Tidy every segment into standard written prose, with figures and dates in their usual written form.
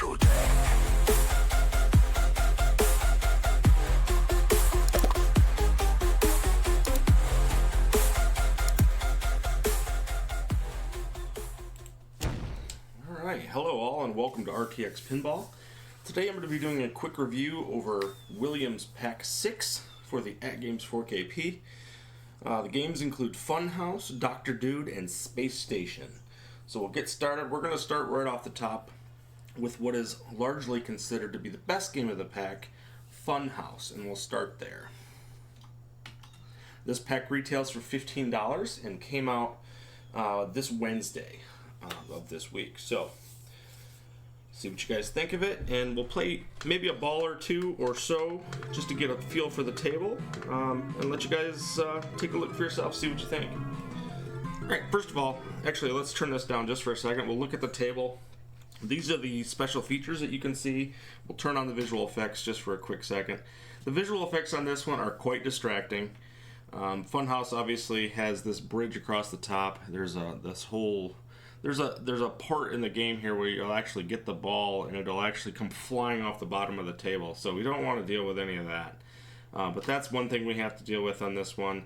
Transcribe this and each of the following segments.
Alright, hello all and welcome to RTX Pinball. Today I'm going to be doing a quick review over Williams Pack 6 for the Atgames 4KP. The games include Funhouse, Dr. Dude, and Space Station. So we'll get started. We're going to start right off the top with what is largely considered to be the best game of the pack, Funhouse, and we'll start there. This pack retails for $15 and came out this Wednesday of this week. So see what you guys think of it, and we'll play maybe a ball or two or so just to get a feel for the table, and let you guys take a look for yourself, see what you think. Alright, first of all, actually let's turn this down just for a second. We'll look at the table. These are the special features that you can see. We'll turn on the visual effects just for a quick second. The visual effects on this one are quite distracting. Funhouse obviously has this bridge across the top. There's a part in the game here where you'll actually get the ball and it'll actually come flying off the bottom of the table. So we don't want to deal with any of that. But that's one thing we have to deal with on this one.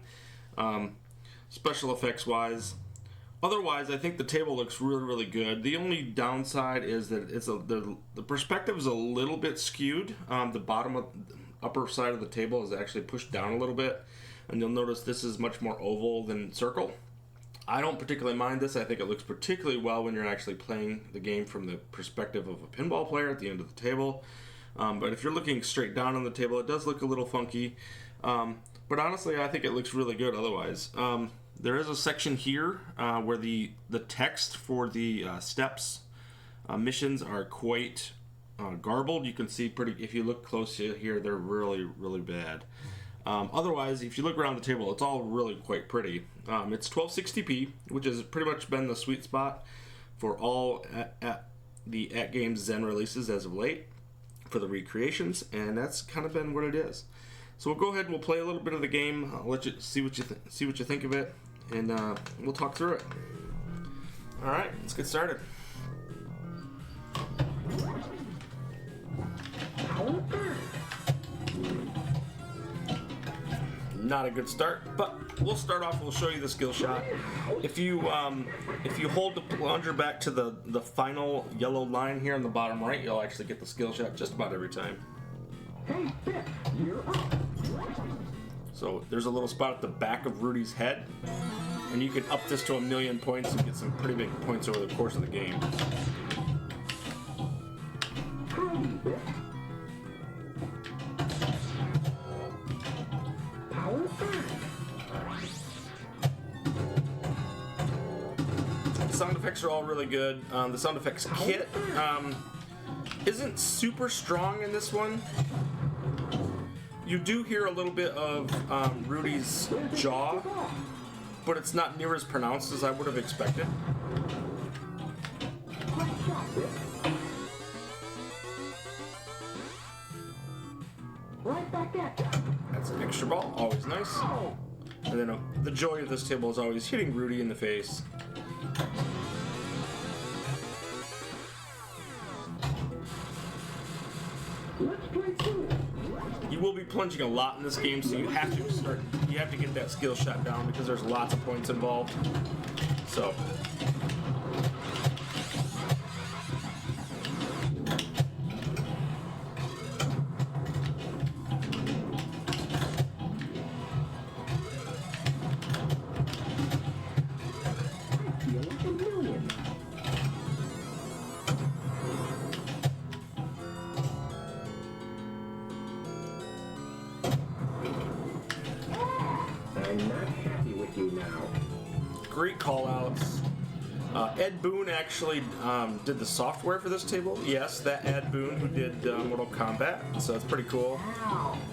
Special effects wise. Otherwise, I think the table looks really good. The only downside is that the perspective is a little bit skewed. The upper side of the table is actually pushed down a little bit. And you'll notice this is much more oval than circle. I don't particularly mind this. I think it looks particularly well when you're actually playing the game from the perspective of a pinball player at the end of the table. But if you're looking straight down on the table, it does look a little funky. But honestly, I think it looks really good otherwise. There is a section here where the text for the steps missions are quite garbled. You can see if you look close here, they're really bad. Otherwise, if you look around the table, it's all really quite pretty. It's 1260p, which has pretty much been the sweet spot for all the Atgames Zen releases as of late for the recreations, and that's kind of been what it is. So we'll go ahead and we'll play a little bit of the game. I'll let you see what you think of it, and we'll talk through it. All right, let's get started. Not a good start, but we'll start off. We'll show you the skill shot. If you hold the plunger back to the final yellow line here on the bottom right, you'll actually get the skill shot just about every time. So there's a little spot at the back of Rudy's head, and you can up this to 1,000,000 points and get some pretty big points over the course of the game. The sound effects are all really good. The sound effects kit isn't super strong in this one. You do hear a little bit of Rudy's jaw, but it's not near as pronounced as I would have expected. That's an extra ball, always nice. And then the joy of this table is always hitting Rudy in the face. You will be plunging a lot in this game, so you have to get that skill shot down because there's lots of points involved. So I'm not happy with you now. great call outs. Ed Boon actually did the software for this table. Yes, that Ed Boon who did Mortal Kombat, so it's pretty cool.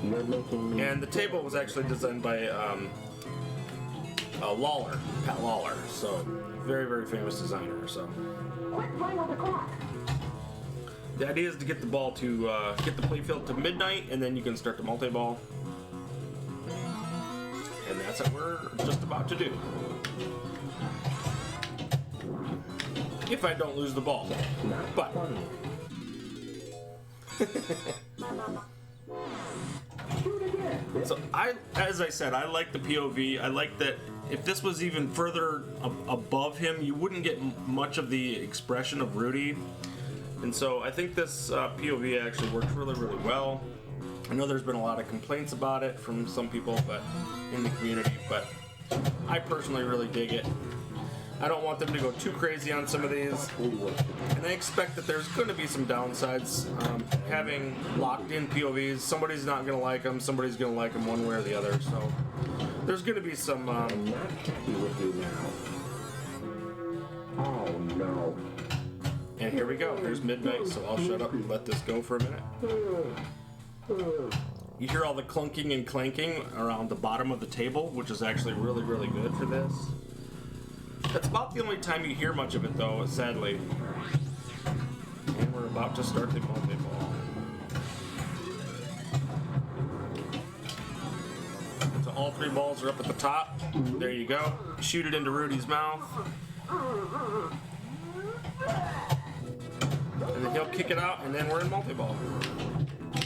And the table was actually designed by Lawler, Pat Lawler, so very famous designer. So the idea is to get the ball to get the playfield to midnight, and then you can start the multi-ball. And that's what we're just about to do. If I don't lose the ball. But So as I said, I like the POV. I like that if this was even further above him, you wouldn't get much of the expression of Rudy. And so I think this POV actually works really, really well. I know there's been a lot of complaints about it from some people, but in the community, but I personally really dig it. I don't want them to go too crazy on some of these, and I expect that there's going to be some downsides. Having locked-in POVs, somebody's not going to like them, somebody's going to like them one way or the other, so there's going to be some... I'm not happy with you now. Oh, no. And here we go. There's midnight, so I'll shut up and let this go for a minute. You hear all the clunking and clanking around the bottom of the table, which is actually really, really good for this. That's about the only time you hear much of it, though, sadly. And we're about to start the multi-ball. So all three balls are up at the top. There you go. Shoot it into Rudy's mouth. And then he'll kick it out, and then we're in multi-ball.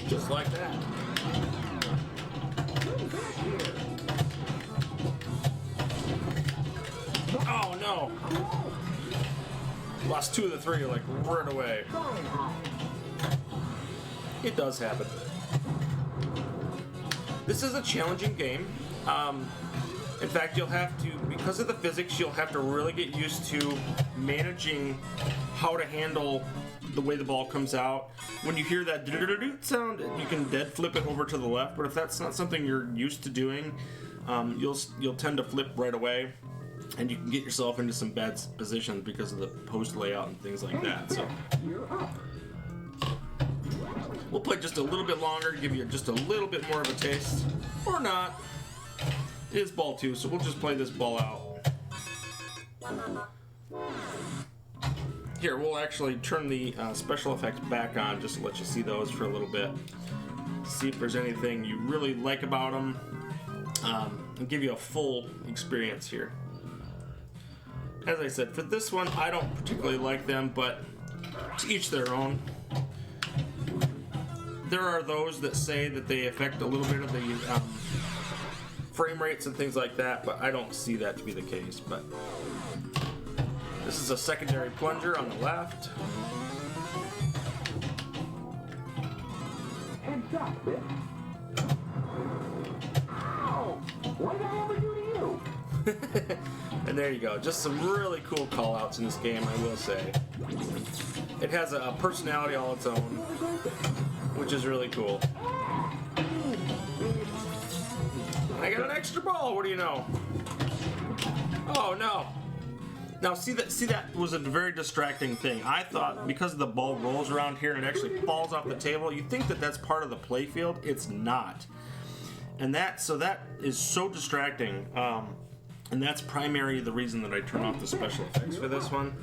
Just like that. Oh no! Lost 2 of the 3 like right away. It does happen. This is a challenging game. In fact, you'll have to, because of the physics, you'll have to really get used to managing how to handle the way the ball comes out. When you hear that sound, you can dead flip it over to the left, but if that's not something you're used to doing, you'll tend to flip right away, and you can get yourself into some bad positions because of the post layout and things like that. So we'll play just a little bit longer, give you just a little bit more of a taste, or not. It is ball 2, so we'll just play this ball out. Here, we'll actually turn the special effects back on just to let you see those for a little bit. See if there's anything you really like about them, and give you a full experience here. As I said, for this one, I don't particularly like them, but to each their own. There are those that say that they affect a little bit of the frame rates and things like that, but I don't see that to be the case. But this is a secondary plunger on the left. Ow! What did I ever do to you? And there you go. Just some really cool call-outs in this game, I will say. It has a personality all its own, which is really cool. I got an extra ball. What do you know? Oh no! Now see that was a very distracting thing. I thought because the ball rolls around here and it actually falls off the table, you think that that's part of the play field. It's not. And that is so distracting. And that's primarily the reason that I turn off the special effects for this one.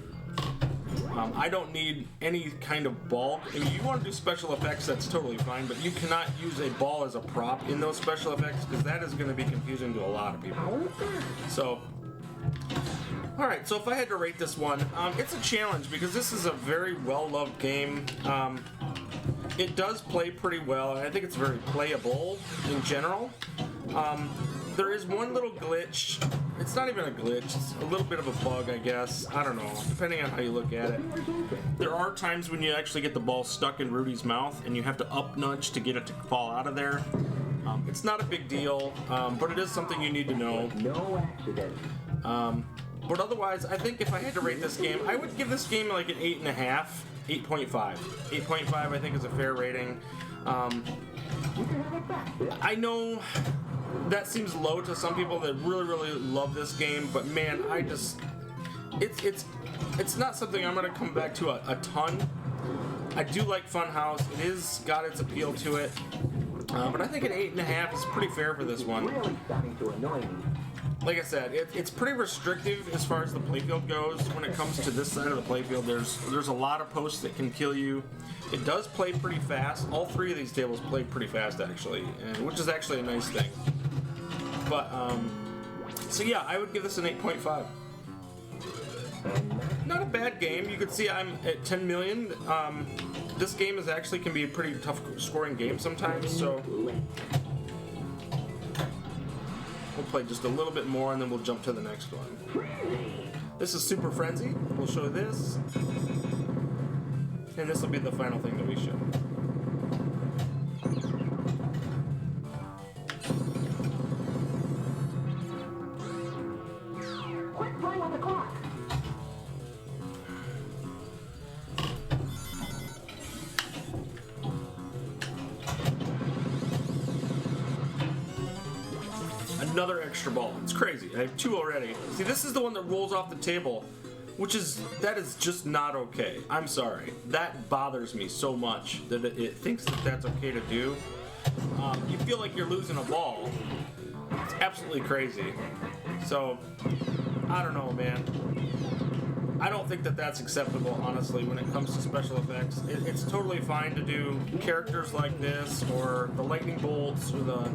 I don't need any kind of ball. I mean, you want to do special effects, that's totally fine, but you cannot use a ball as a prop in those special effects because that is going to be confusing to a lot of people. So, alright, so if I had to rate this one, it's a challenge because this is a very well-loved game. It does play pretty well, and I think it's very playable in general. There is one little glitch. It's not even a glitch, it's a little bit of a bug, I guess. I don't know, depending on how you look at it. There are times when you actually get the ball stuck in Rudy's mouth and you have to up nudge to get it to fall out of there. It's not a big deal, but it is something you need to know. No accident. But otherwise, I think if I had to rate this game, I would give this game like an 8.5, 8.5. 8.5 I think is a fair rating. I know that seems low to some people that really, really love this game, but man, it's not something I'm gonna come back to a ton. I do like Funhouse. It is got its appeal to it, but I think an 8.5 is pretty fair for this one. Really starting to annoy me. Like I said, it's pretty restrictive as far as the playfield goes. When it comes to this side of the playfield, there's a lot of posts that can kill you. It does play pretty fast. All 3 of these tables play pretty fast, actually, which is actually a nice thing. But, so yeah, I would give this an 8.5. I'm not not a bad game. You can see I'm at 10 million. This game is actually can be a pretty tough scoring game sometimes, so we'll play just a little bit more and then we'll jump to the next one. This is Super Frenzy. We'll show this. And this will be the final thing that we show. Quit playing on the clock. Another extra ball. It's crazy. I have 2 already. See, this is the one that rolls off the table, that is just not okay. I'm sorry. That bothers me so much that it thinks that that's okay to do. You feel like you're losing a ball. It's absolutely crazy. So, I don't know, man. I don't think that that's acceptable, honestly, when it comes to special effects. It's totally fine to do characters like this, or the lightning bolts, or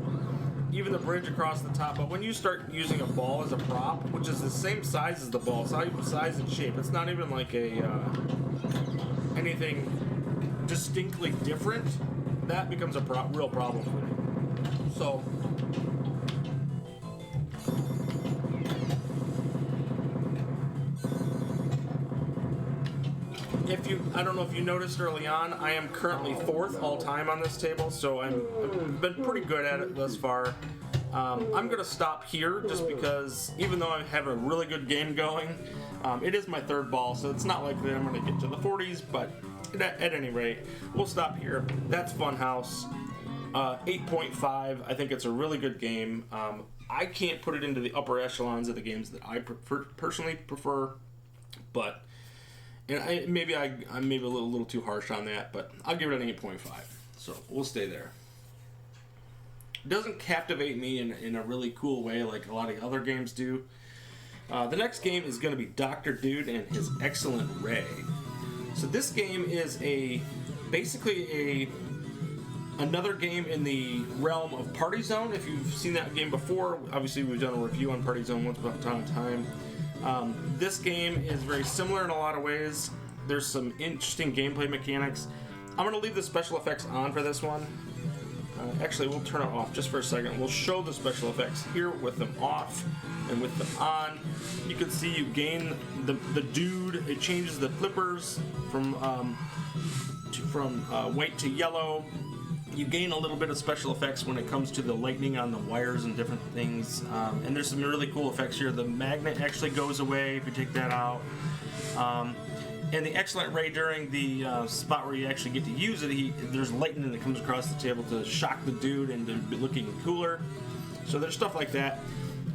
even the bridge across the top, but when you start using a ball as a prop, which is the same size as the ball, size and shape, it's not even like anything distinctly different, that becomes a real problem for me. So, I don't know if you noticed early on, I am currently 4th all time on this table, so I've been pretty good at it thus far. I'm going to stop here just because even though I have a really good game going, it is my 3rd ball, so it's not likely I'm going to get to the 40s, but at any rate, we'll stop here. That's Funhouse. 8.5. I think it's a really good game. I can't put it into the upper echelons of the games that I personally prefer, but and maybe I'm maybe a little too harsh on that, but I'll give it an 8.5. So we'll stay there. It doesn't captivate me in a really cool way like a lot of other games do. The next game is going to be Dr. Dude and his Excellent Ray. So this game is basically another game in the realm of Party Zone. If you've seen that game before, obviously we've done a review on Party Zone once upon a time. This game is very similar in a lot of ways. There's some interesting gameplay mechanics. I'm going to leave the special effects on for this one. Actually, we'll turn it off just for a second. We'll show the special effects here with them off and with them on. You can see you gain the dude. It changes the flippers from white to yellow. You gain a little bit of special effects when it comes to the lightning on the wires and different things. And there's some really cool effects here. The magnet actually goes away if you take that out. And the Excellent Ray, during the spot where you actually get to use it, there's lightning that comes across the table to shock the dude into looking cooler. So there's stuff like that.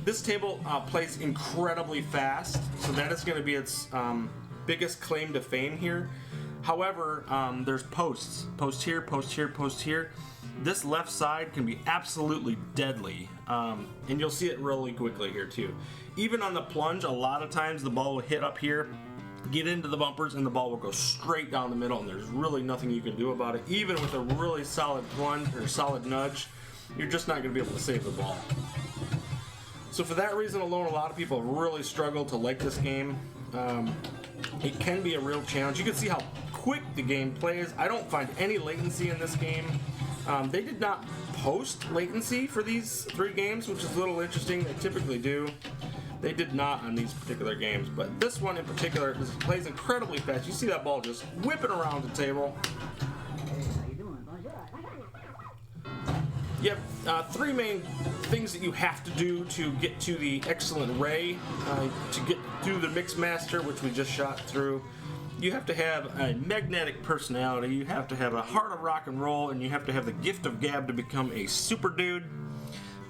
This table plays incredibly fast, so that is going to be its biggest claim to fame here. However, there's posts. Post here, post here, post here. This left side can be absolutely deadly, and you'll see it really quickly here too. Even on the plunge, a lot of times the ball will hit up here, get into the bumpers, and the ball will go straight down the middle, and there's really nothing you can do about it. Even with a really solid plunge or solid nudge, you're just not going to be able to save the ball. So for that reason alone, a lot of people really struggle to like this game. It can be a real challenge. You can see how quick the game plays. I don't find any latency in this game. They did not post latency for these 3 games, which is a little interesting. They typically do. They did not on these particular games, but this one in particular plays incredibly fast. You see that ball just whipping around the table. You have 3 main things that you have to do to get to the Excellent Ray, to get through the Mix Master, which we just shot through. You have to have a magnetic personality, you have to have a heart of rock and roll, and you have to have the gift of gab to become a super dude.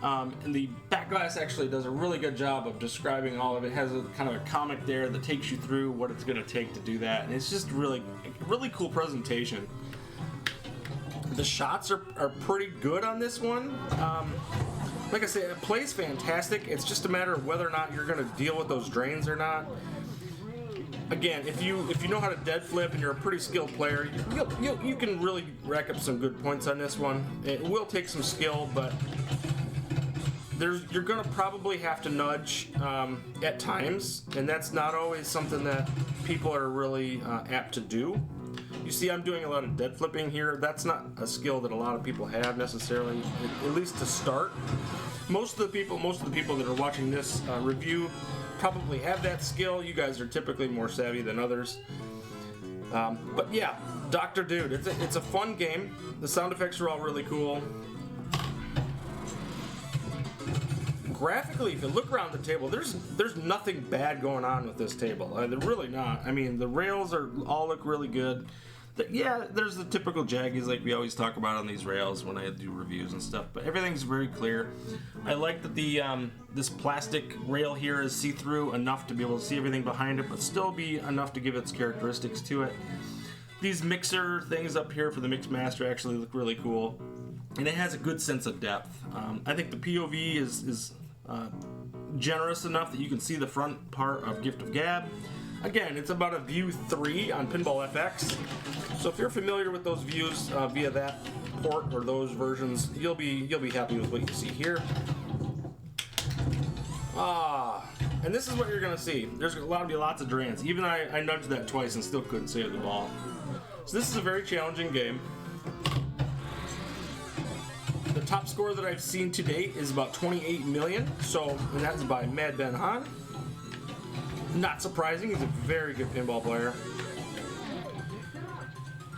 And the back glass actually does a really good job of describing all of it. It has a kind of a comic there that takes you through what it's going to take to do that, and it's just really cool presentation. The shots are pretty good on this one. Like I said, it plays fantastic. It's just a matter of whether or not you're going to deal with those drains or not. Again, if you know how to dead flip and you're a pretty skilled player, you can really rack up some good points on this one. It will take some skill, but you're gonna probably have to nudge at times, and that's not always something that people are really apt to do. You see, I'm doing a lot of dead flipping here. That's not a skill that a lot of people have necessarily, at least to start. Most of the people that are watching this review probably have that skill. You guys are typically more savvy than others. But yeah, Dr. Dude, it's a fun game. The sound effects are all really cool. Graphically, if you look around the table, there's nothing bad going on with this table. They're really not. I mean, the rails all look really good. Yeah, there's the typical jaggies like we always talk about on these rails when I do reviews and stuff, but everything's very clear. I like that the this plastic rail here is see-through enough to be able to see everything behind it, but still be enough to give its characteristics to it. These mixer things up here for the Mix Master actually look really cool, and it has a good sense of depth. I think the POV is generous enough that you can see the front part of Gift of Gab. Again, it's about a view 3 on Pinball FX. So if you're familiar with those views via that port or those versions, you'll be happy with what you see here. And this is what you're gonna see. There's going to be lots of drains. Even I nudged that twice and still couldn't save the ball. So this is a very challenging game. The top score that I've seen to date is about 28 million. And that's by Mad Ben Han. Not surprising, he's a very good pinball player.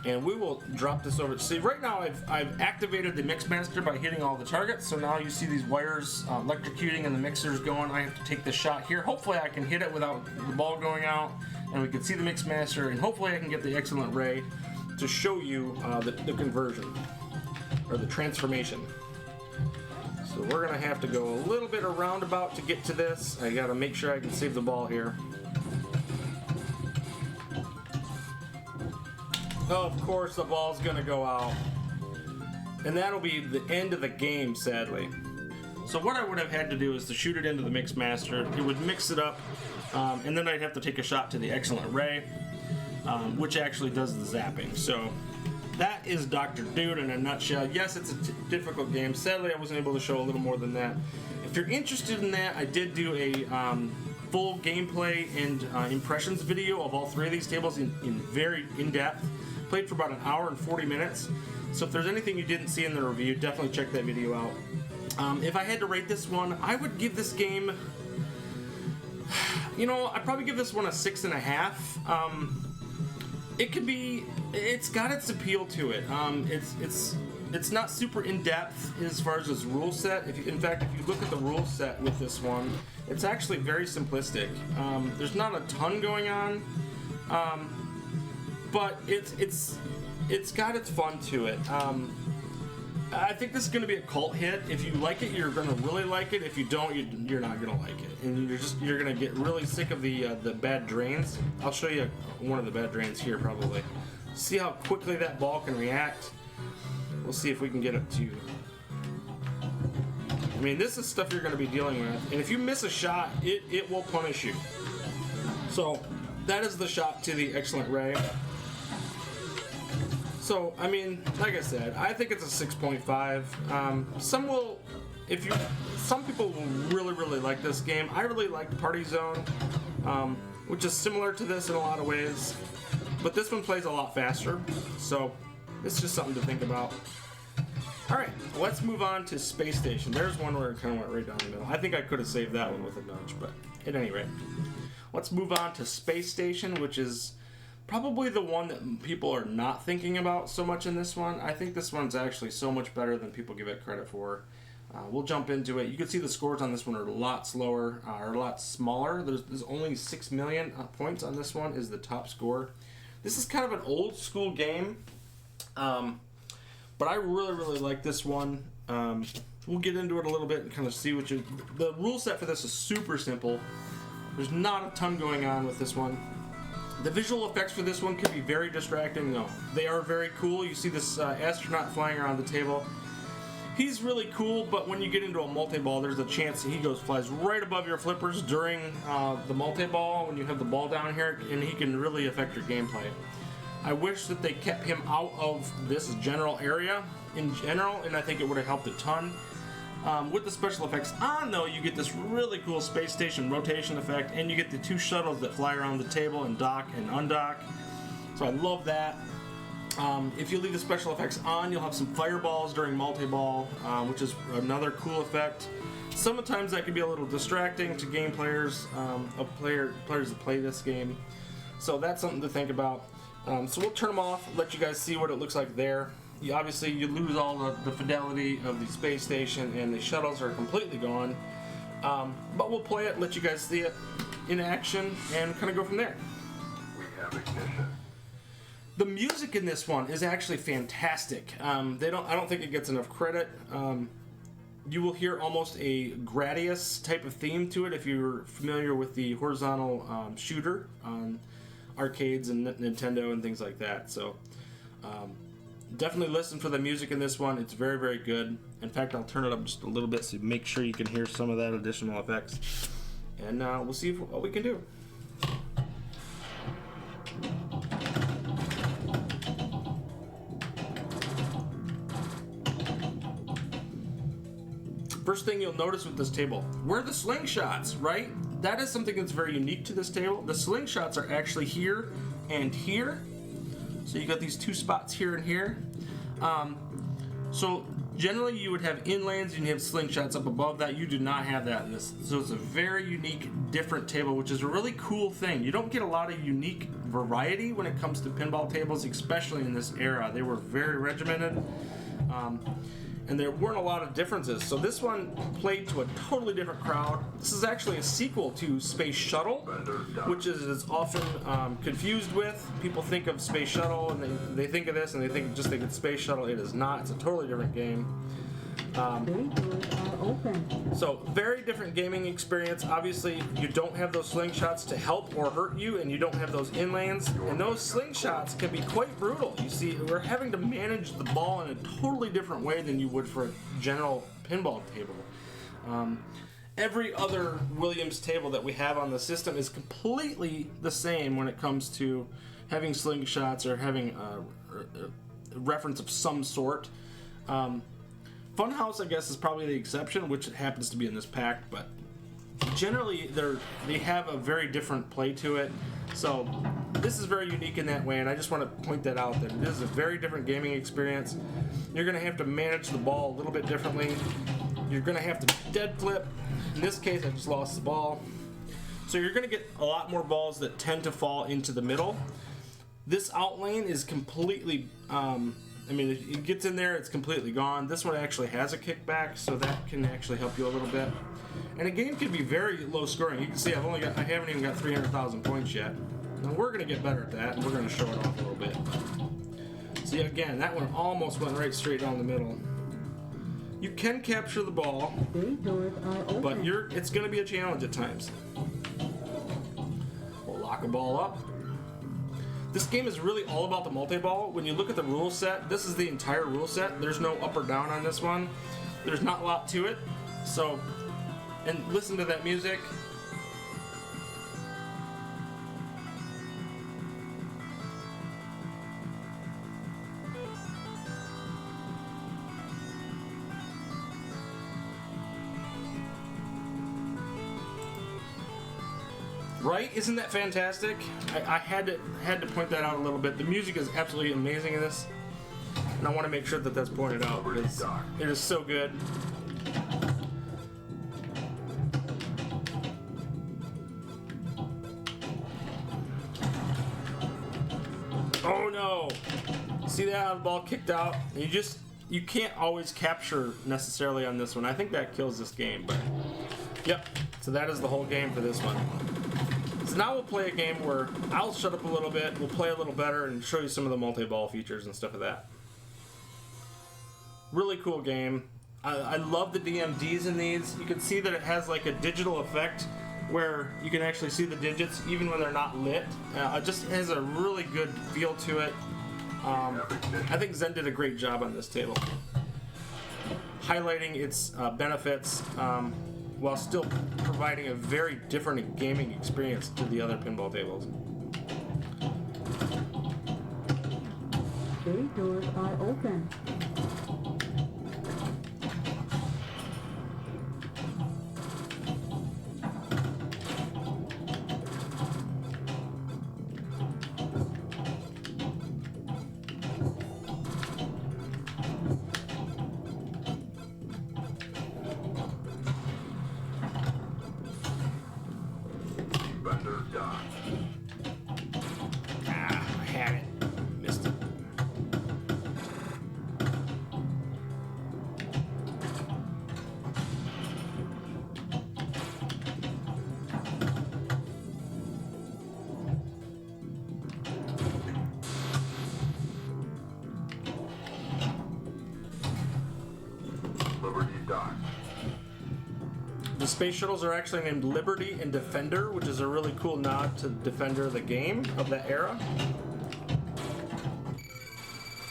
And we will drop this over. See, right now I've activated the Mixmaster by hitting all the targets. So now you see these wires electrocuting and the mixer's going. I have to take this shot here. Hopefully I can hit it without the ball going out. And we can see the Mixmaster. And hopefully I can get the Excellent Ray to show you the conversion. Or the transformation. So we're going to have to go a little bit around about to get to this. I got to make sure I can save the ball here. Of course the ball's going to go out. And that'll be the end of the game, sadly. So what I would have had to do is to shoot it into the Mixmaster. It would mix it up, and then I'd have to take a shot to the Excellent Ray, which actually does the zapping. So that is Dr. Dude in a nutshell. Yes, it's a difficult game. Sadly, I wasn't able to show a little more than that. If you're interested in that, I did do a full gameplay and impressions video of all 3 of these tables in very in-depth. Played for about an hour and 40 minutes. So if there's anything you didn't see in the review, definitely check that video out. If I had to rate this one, I would give this game, I'd probably give this one a 6.5. It's got its appeal to it. It's not super in-depth as far as its rule set. In fact, if you look at the rule set with this one, it's actually very simplistic. There's not a ton going on, but it's got its fun to it. I think this is going to be a cult hit. If you like it, you're going to really like it. If you don't, you're not going to like it, and you're going to get really sick of the bad drains. I'll show you one of the bad drains here, probably. See how quickly that ball can react. We'll see if we can get it to. I mean, this is stuff you're going to be dealing with, and if you miss a shot, it will punish you. So that is the shot to the Excellent Ray. So, I mean, like I said, I think it's a 6.5. Some people will really like this game. I really liked Party Zone, which is similar to this in a lot of ways, but this one plays a lot faster, so it's just something to think about. Alright, let's move on to Space Station. There's one where it kind of went right down the middle. I think I could have saved that one with a nudge, but at any rate. Let's move on to Space Station, which is probably the one that people are not thinking about so much in this one. I think this one's actually so much better than people give it credit for. We'll jump into it. You can see the scores on this one are a lot slower, or a lot smaller. There's only 6 million points on this one is the top score. This is kind of an old school game, but I really like this one. We'll get into it a little bit and kind of see what the rule set for this is super simple. There's not a ton going on with this one. The visual effects for this one can be very distracting. No, they are very cool. You see this astronaut flying around the table. He's really cool, but when you get into a multi-ball, there's a chance that he flies right above your flippers during the multi-ball when you have the ball down here, and he can really affect your gameplay. I wish that they kept him out of this general area in general, and I think it would have helped a ton. With the special effects on, though, you get this really cool space station rotation effect, and you get the 2 shuttles that fly around the table and dock and undock. So I love that. If you leave the special effects on, you'll have some fireballs during multi-ball, which is another cool effect. Sometimes that can be a little distracting to game players, players that play this game. So that's something to think about. So we'll turn them off, let you guys see what it looks like there. Obviously, you lose all the fidelity of the space station, and the shuttles are completely gone. But we'll play it, let you guys see it in action, and kind of go from there. We have ignition. The music in this one is actually fantastic. I don't think it gets enough credit. You will hear almost a Gradius type of theme to it if you're familiar with the horizontal shooter on arcades and Nintendo and things like that. So definitely listen for the music in this one. It's very, very good. In fact, I'll turn it up just a little bit so you make sure you can hear some of that additional effects. And we'll see what we can do. First thing you'll notice with this table, where are the slingshots, right? That is something that's very unique to this table. The slingshots are actually here and here. So you got these 2 spots here and here. So generally you would have inlanes and you have slingshots up above that. You do not have that in this. So it's a very unique, different table, which is a really cool thing. You don't get a lot of unique variety when it comes to pinball tables, especially in this era. They were very regimented. And there weren't a lot of differences. So this one played to a totally different crowd. This is actually a sequel to Space Shuttle, which is often confused with. People think of Space Shuttle and they think of this and they think it's Space Shuttle. It is not. It's a totally different game. So very different gaming experience. Obviously, you don't have those slingshots to help or hurt you, and you don't have those inlanes. And those slingshots can be quite brutal. You see, we're having to manage the ball in a totally different way than you would for a general pinball table. Every other Williams table that we have on the system is completely the same when it comes to having slingshots or having a reference of some sort. Funhouse, I guess, is probably the exception, which happens to be in this pack, but generally they have a very different play to it. So this is very unique in that way, and I just want to point that out, that it is a very different gaming experience. You're going to have to manage the ball a little bit differently. You're going to have to dead flip. In this case, I just lost the ball. So you're going to get a lot more balls that tend to fall into the middle. This out lane is completely... it gets in there, it's completely gone. This one actually has a kickback, so that can actually help you a little bit. And a game can be very low scoring. You can see I haven't even got 300,000 points yet. Now we're going to get better at that, and we're going to show it off a little bit. See, again, that one almost went right straight down the middle. You can capture the ball, but it's going to be a challenge at times. We'll lock a ball up. This game is really all about the multi-ball. When you look at the rule set, this is the entire rule set. There's no up or down on this one. There's not a lot to it. So, and listen to that music. Right? Isn't that fantastic? I had to point that out a little bit. The music is absolutely amazing in this, and I want to make sure that that's pointed out because it is so good. Oh no! See that? The ball kicked out. You can't always capture necessarily on this one. I think that kills this game, but yep. So that is the whole game for this one. So now we'll play a game where I'll shut up a little bit, we'll play a little better, and show you some of the multi-ball features and stuff of that. Really cool game. I love the DMDs in these. You can see that it has like a digital effect where you can actually see the digits even when they're not lit. It just has a really good feel to it. I think Zen did a great job on this table, highlighting its benefits, while still providing a very different gaming experience to the other pinball tables. Bay doors are open. The space shuttles are actually named Liberty and Defender, which is a really cool nod to Defender, the game of that era.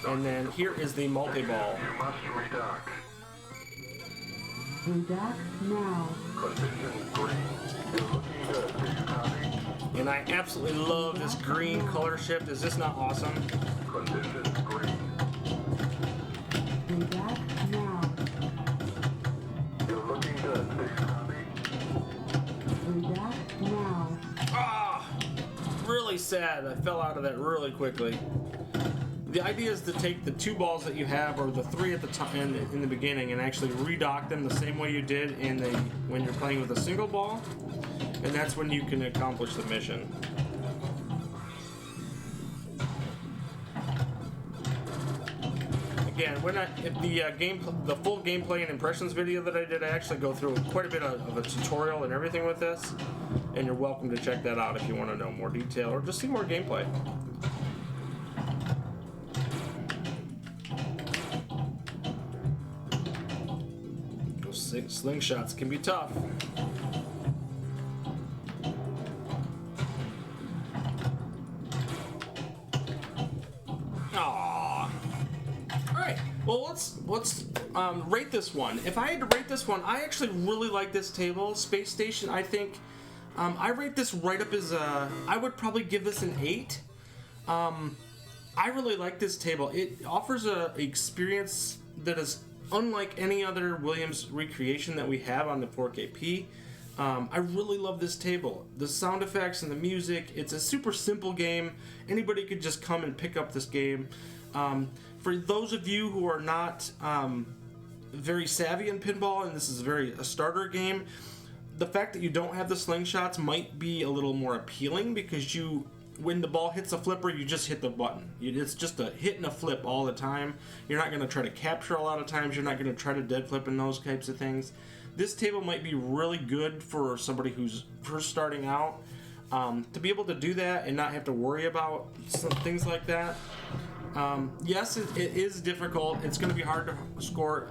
And then here is the multi-ball. You must redock. Redock now. Condition green. You're looking good. Do you copy? And I absolutely love this green color shift. Is this not awesome? Condition green. Redock now. You're looking good. Do you copy? Redock now. Ah, really sad. I fell out of that really quickly. The idea is to take the 2 balls that you have, or the 3 at the top in the beginning, and actually redock them the same way you did when you're playing with a single ball, and that's when you can accomplish the mission. Again, the full gameplay and impressions video that I did, I actually go through quite a bit of a tutorial and everything with this, and you're welcome to check that out if you want to know more detail or just see more gameplay. Slingshots can be tough. Aww. Alright, well let's rate this one. If I had to rate this one, I actually really like this table. Space Station, I think, I rate this right up as I would probably give this an 8. I really like this table. It offers a experience that is unlike any other Williams recreation that we have on the 4KP. I really love this table. The sound effects and the music, it's a super simple game. Anybody could just come and pick up this game. For those of you who are not very savvy in pinball, and this is a starter game, the fact that you don't have the slingshots might be a little more appealing, because when the ball hits a flipper, you just hit the button. It's just a hit and a flip all the time. You're not going to try to capture a lot of times. You're not going to try to dead flip and those types of things. This table might be really good for somebody who's first starting out, to be able to do that and not have to worry about some things like that. Yes, it is difficult. It's going to be hard to score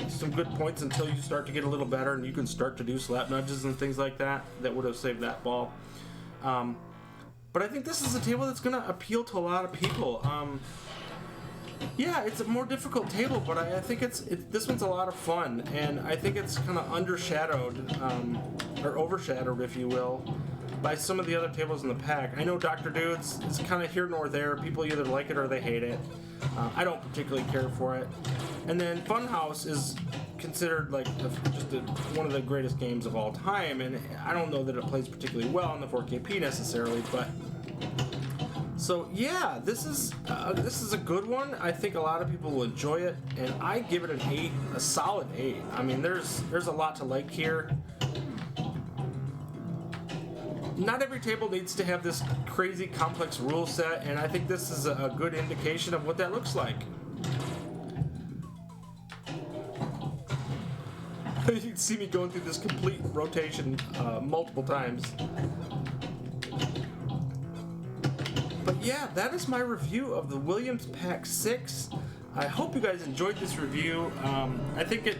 some good points until you start to get a little better and you can start to do slap nudges and things like that would have saved that ball. But I think this is a table that's going to appeal to a lot of people. Yeah, it's a more difficult table, but I think this one's a lot of fun, and I think it's kind of undershadowed, or overshadowed, if you will, by some of the other tables in the pack. I know Dr. Dudes is kind of here nor there. People either like it or they hate it. I don't particularly care for it. And then Funhouse is considered like one of the greatest games of all time, and I don't know that it plays particularly well on the 4KP necessarily, but so yeah, this is a good one. I think a lot of people will enjoy it, and I give it an 8, a solid 8. I mean, there's a lot to like here. Not every table needs to have this crazy complex rule set, and I think this is a good indication of what that looks like. You can see me going through this complete rotation multiple times. But yeah, that is my review of the Williams Pack 6. I hope you guys enjoyed this review. I think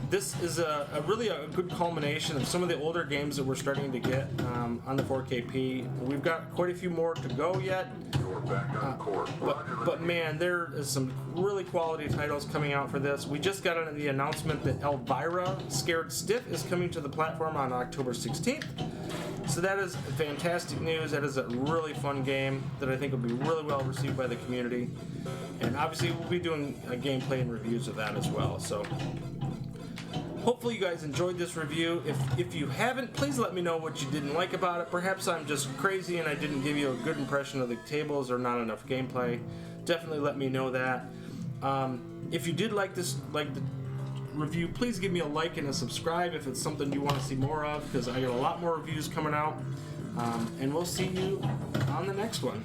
this is really a good culmination of some of the older games that we're starting to get on the 4KP. We've got quite a few more to go yet. You're back on course. But man, there is some really quality titles coming out for this. We just got the announcement that Elvira Scared Stiff is coming to the platform on October 16th. So that is fantastic news. That is a really fun game that I think will be really well received by the community. And obviously we'll be doing a gameplay and reviews of that as well. So hopefully you guys enjoyed this review. If you haven't, please let me know what you didn't like about it. Perhaps I'm just crazy and I didn't give you a good impression of the tables or not enough gameplay. Definitely let me know that. If you did like the review, please give me a like and a subscribe if it's something you want to see more of, because I got a lot more reviews coming out. And we'll see you on the next one.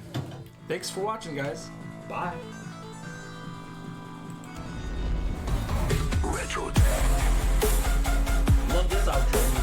Thanks for watching, guys. Bye. Retro. Love this outro.